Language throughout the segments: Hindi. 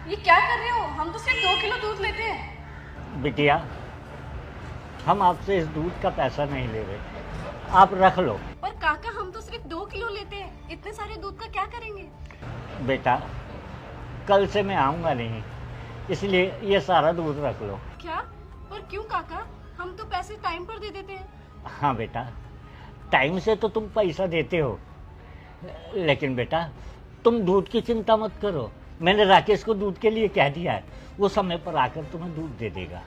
ये क्या कर रहे हो? हम तो सिर्फ 2 किलो दूध लेते हैं। बिटिया, हम आपसे इस दूध का पैसा नहीं ले रहे, आप रख लो। पर काका, हम तो सिर्फ 2 किलो लेते हैं, इतने सारे दूध का क्या करेंगे? बेटा, कल से मैं आऊँगा नहीं, इसलिए ये सारा दूध रख लो। क्या? पर क्यों काका? हम तो पैसे टाइम पर दे देते हैं। हाँ बेटा, टाइम से तो तुम पैसा देते हो, लेकिन बेटा तुम दूध की चिंता मत करो। मैंने राकेश को दूध के लिए कह दिया है, वो समय पर आकर तुम्हें दूध दे देगा।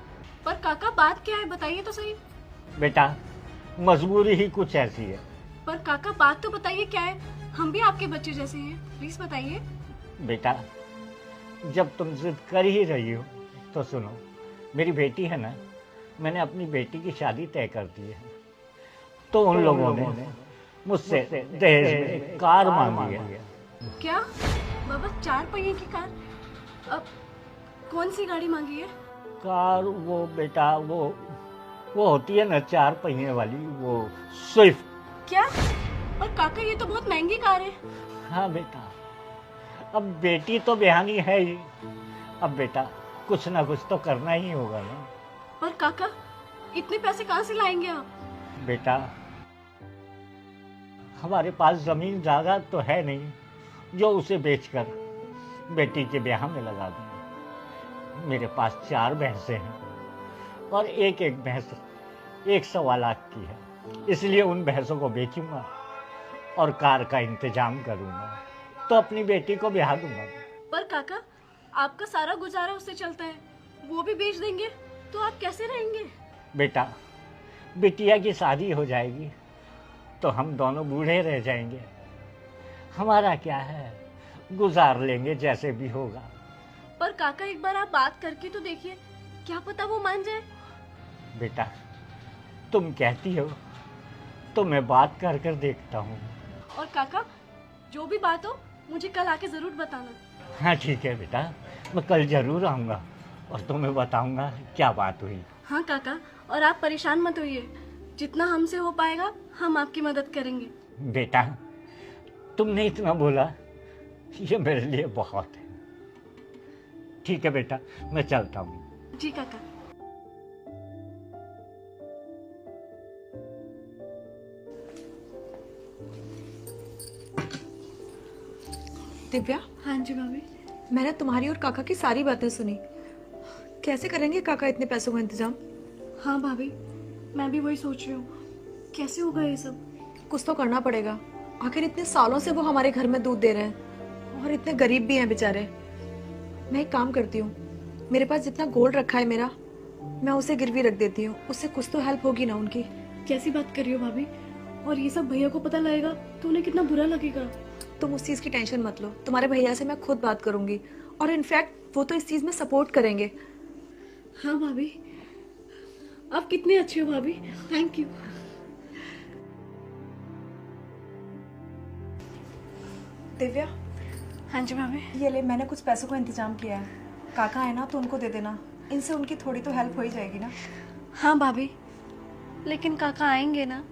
पर काका, बात क्या है, बताइए तो सही। बेटा, मजबूरी ही कुछ ऐसी है। पर काका, बात तो बताइए क्या है, हम भी आपके बच्चे जैसे हैं, प्लीज बताइए। बेटा, जब तुम जिद कर ही रही हो तो सुनो, मेरी बेटी है ना, मैंने अपनी बेटी की शादी तय कर दी है, तो उन लोगों ने मुझसे दहेज में एक कार मांगी है। क्या बाबा, 4 पहिए की कार? अब कौन सी गाड़ी मांगी है? कार? वो बेटा, वो होती है ना 4 पहिए वाली, वो स्विफ्ट। क्या? पर काका, ये तो बहुत महंगी कार है। हाँ बेटा, अब बेटी तो बेहानी है ही, अब बेटा कुछ ना कुछ तो करना ही होगा ना। पर काका, इतने पैसे कहाँ से लाएंगे आप? बेटा, हमारे पास जमीन जायदाद तो है नहीं जो उसे बेचकर बेटी के ब्याह में लगा दूं। मेरे पास 4 भैंसें हैं और एक एक भैंस 1.25 लाख की है, इसलिए उन भैंसों को बेचूंगा और कार का इंतजाम करूंगा, तो अपनी बेटी को ब्याह दूंगा। पर काका, आपका सारा गुजारा उससे चलता है, वो भी बेच देंगे तो आप कैसे रहेंगे? बेटा, बिटिया की शादी हो जाएगी तो हम दोनों बूढ़े रह जाएंगे, हमारा क्या है, गुजार लेंगे जैसे भी होगा। पर काका, एक बार आप बात करके तो देखिए, क्या पता वो मान जाए। बेटा, तुम कहती हो तो मैं बात कर कर देखता हूँ। और काका, जो भी बात हो मुझे कल आके जरूर बताना। हाँ ठीक है बेटा, मैं कल जरूर आऊँगा और तुम्हें बताऊँगा क्या बात हुई। हाँ काका, और आप परेशान मत होइए, जितना हमसे हो पाएगा हम आपकी मदद करेंगे। बेटा, तुमने इतना बोला, ये मेरे लिए बहुत है। ठीक है बेटा, मैं चलता हूँ। जी काका। दिव्या, हाँ जी भाभी। मैंने तुम्हारी और काका की सारी बातें सुनी। कैसे करेंगे काका इतने पैसों का इंतजाम? हाँ भाभी, मैं भी वही सोच रही हूँ, कैसे होगा ये सब? कुछ तो करना पड़ेगा, आखिर इतने सालों से वो हमारे घर में दूध दे रहे हैं और इतने गरीब भी हैं बेचारे। मैं एक काम करती हूँ, मेरे पास जितना गोल्ड रखा है मेरा, मैं उसे गिरवी रख देती हूँ, उससे कुछ तो हेल्प होगी ना उनकी। कैसी बात कर रही हो भाभी? और ये सब भैया को पता लगेगा तो उन्हें कितना बुरा लगेगा। तुम उस चीज की टेंशन मत लो, तुम्हारे भैया से मैं खुद बात करूंगी, और इनफैक्ट वो तो इस चीज में सपोर्ट करेंगे। हाँ भाभी, आप कितने अच्छे हो भाभी, थैंक यू। दिव्या, हाँ जी भाभी। ये ले, मैंने कुछ पैसों का इंतजाम किया है, काका है ना तो उनको दे देना, इनसे उनकी थोड़ी तो हेल्प हो ही जाएगी ना। हाँ भाभी, लेकिन काका आएंगे ना?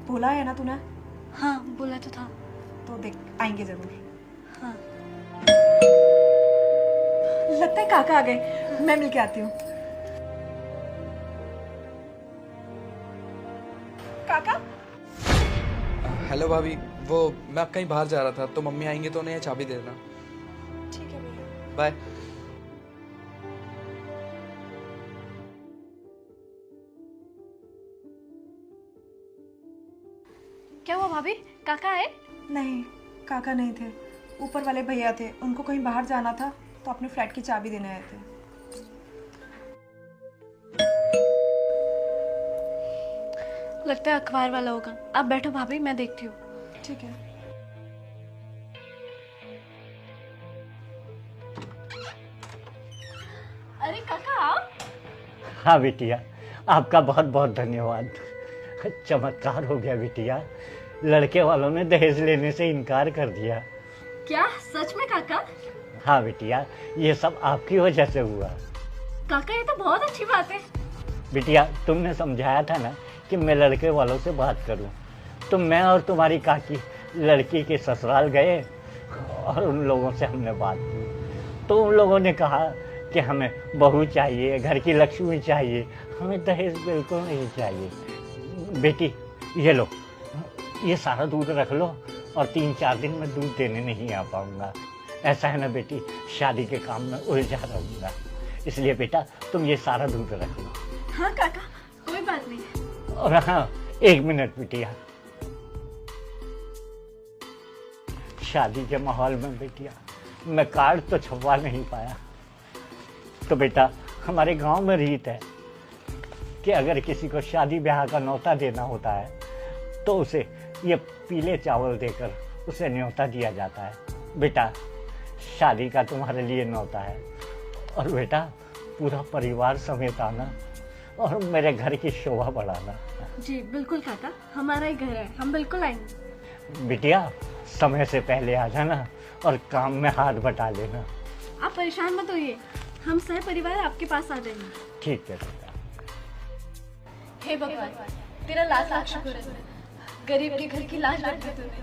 बोला है ना तूने? हाँ, बोला तो था। तो देख, आएंगे जरूर। हाँ। लगता है काका आ गए, मैं मिलके आती हूँ। काका। हेलो भाभी, वो मैं कहीं बाहर जा रहा था, तो मम्मी आएंगे तो उन्हें चाबी दे देना। ठीक है भैया, बाय। क्या हुआ भाभी, काका आए? नहीं काका नहीं थे, ऊपर वाले भैया थे, उनको कहीं बाहर जाना था तो अपने फ्लैट की चाबी देने आए थे। लगता है अखबार वाला होगा। आप बैठो भाभी, मैं देखती हूँ। ठीक है। अरे काका आप? हाँ बिटिया, आपका बहुत बहुत धन्यवाद। चमत्कार हो गया बिटिया, लड़के वालों ने दहेज लेने से इनकार कर दिया। क्या सच में काका? हाँ बिटिया, ये सब आपकी वजह से हुआ। काका, ये तो बहुत अच्छी बात है। बिटिया, तुमने समझाया था ना कि मैं लड़के वालों से बात करूं, तो मैं और तुम्हारी काकी लड़की के ससुराल गए और उन लोगों से हमने बात की, तो उन लोगों ने कहा कि हमें बहू चाहिए, घर की लक्ष्मी चाहिए, हमें दहेज बिल्कुल नहीं चाहिए। बेटी ये लो, ये सारा दूध रख लो, और 3-4 दिन में दूध देने नहीं आ पाऊंगा। ऐसा है ना बेटी, शादी के काम में उलझा रहूंगा, इसलिए बेटा तुम ये सारा दूध रख लो। हाँ काका, कोई बात नहीं। और हाँ, 1 मिनट बिटिया, शादी के माहौल में बेटिया मैं कार्ड तो छपवा नहीं पाया, तो बेटा हमारे गांव में रीत है कि अगर किसी को शादी ब्याह का न्योता देना होता है तो उसे ये पीले चावल देकर उसे न्योता दिया जाता है। बेटा शादी का तुम्हारे लिए न्योता है, और बेटा पूरा परिवार समेत आना और मेरे घर की शोभा बढ़ाना। जी बिल्कुल काका, हमारा ही घर है, हम बिल्कुल आएंगे। बिटिया समय से पहले आ जाना और काम में हाथ बटा लेना। आप परेशान मत होइए, हम सह परिवार आपके पास आ जाएंगे। ठीक है बेटा। हे भगवान, तेरा लाख लाख शुक्र है, गरीब के घर की लाज रख दी तूने।